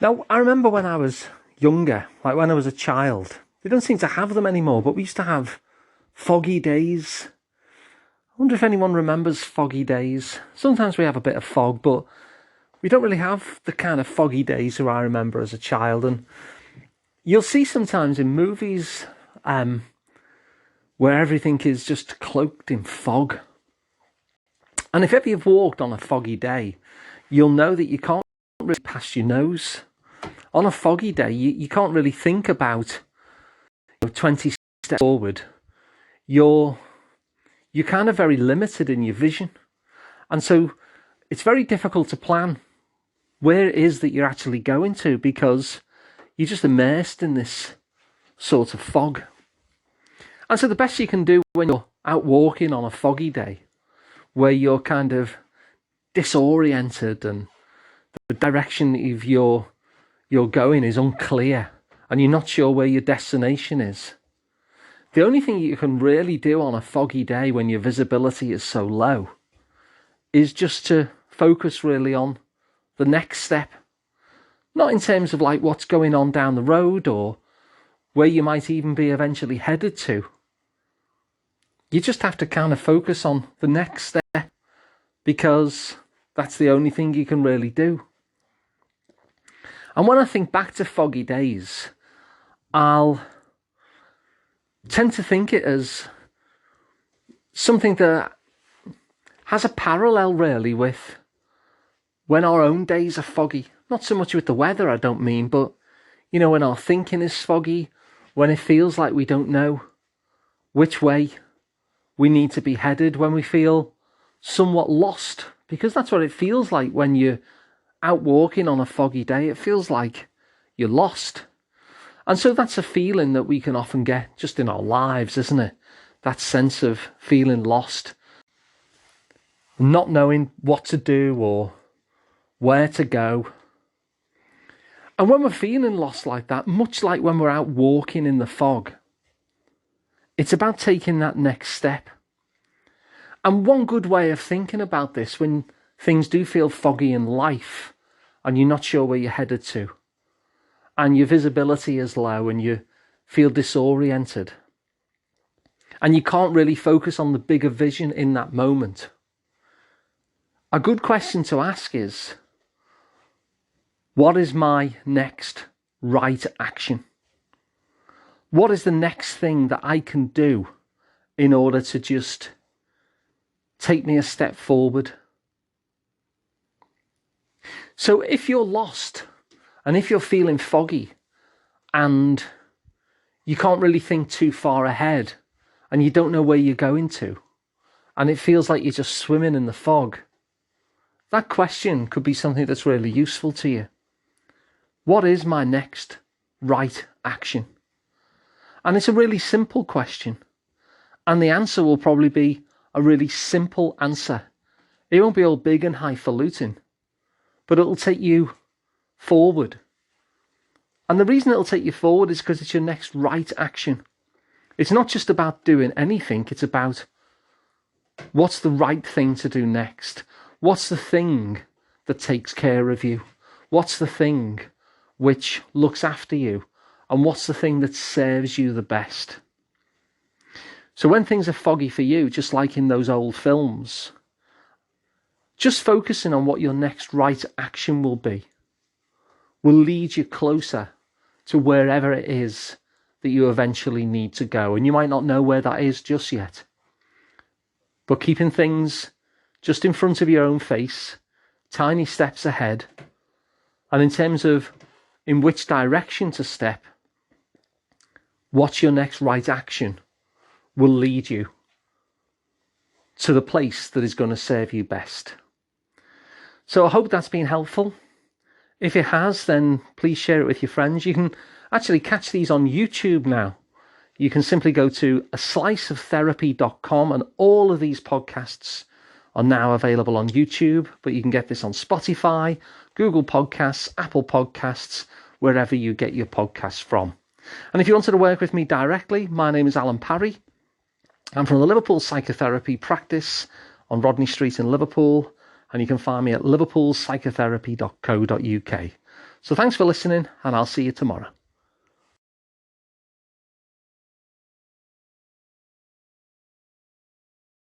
Now, I remember when I was younger, like when I was a child, they don't seem to have them anymore, but we used to have foggy days. I wonder if anyone remembers foggy days. Sometimes we have a bit of fog, but we don't really have the kind of foggy days that I remember as a child. And you'll see sometimes in movies where everything is just cloaked in fog. And if ever you've walked on a foggy day, you'll know that you can't really pass your nose. On a foggy day, you can't really think about 20 steps forward. You're kind of very limited in your vision. And so it's very difficult to plan where it is that you're actually going to, because you're just immersed in this sort of fog. And so the best you can do when you're out walking on a foggy day, where you're kind of disoriented and the direction of you're going is unclear and you're not sure where your destination is. The only thing you can really do on a foggy day when your visibility is so low is just to focus really on the next step. Not in terms of like what's going on down the road or where you might even be eventually headed to. You just have to kind of focus on the next step, because that's the only thing you can really do. And when I think back to foggy days, I'll tend to think it as something that has a parallel really with when our own days are foggy. Not so much with the weather, I don't mean, but when our thinking is foggy, when it feels like we don't know which way we need to be headed, when we feel somewhat lost, because that's what it feels like when you're out walking on a foggy day. It feels like you're lost. And so that's a feeling that we can often get just in our lives, isn't it? That sense of feeling lost, not knowing what to do or where to go. And when we're feeling lost like that, much like when we're out walking in the fog, it's about taking that next step. And one good way of thinking about this when things do feel foggy in life and you're not sure where you're headed to, and your visibility is low and you feel disoriented, and you can't really focus on the bigger vision in that moment, a good question to ask is, what is my next right action? What is the next thing that I can do in order to just take me a step forward? So if you're lost and if you're feeling foggy and you can't really think too far ahead and you don't know where you're going to, and it feels like you're just swimming in the fog, that question could be something that's really useful to you. What is my next right action? And it's a really simple question. And the answer will probably be a really simple answer. It won't be all big and highfalutin, but it'll take you forward. And the reason it'll take you forward is because it's your next right action. It's not just about doing anything. It's about what's the right thing to do next. What's the thing that takes care of you? What's the thing which looks after you? And what's the thing that serves you the best? So when things are foggy for you, just like in those old films, just focusing on what your next right action will be will lead you closer to wherever it is that you eventually need to go. And you might not know where that is just yet. But keeping things just in front of your own face, tiny steps ahead, and in terms of in which direction to step, what's your next right action will lead you to the place that is going to serve you best. So I hope that's been helpful. If it has, then please share it with your friends. You can actually catch these on YouTube now. You can simply go to asliceoftherapy.com, and all of these podcasts are now available on YouTube, but you can get this on Spotify, Google Podcasts, Apple Podcasts, wherever you get your podcasts from. And if you wanted to work with me directly, my name is Alun Parry. I'm from the Liverpool Psychotherapy practice on Rodney Street in Liverpool, and you can find me at liverpoolpsychotherapy.co.uk. So thanks for listening, and I'll see you tomorrow.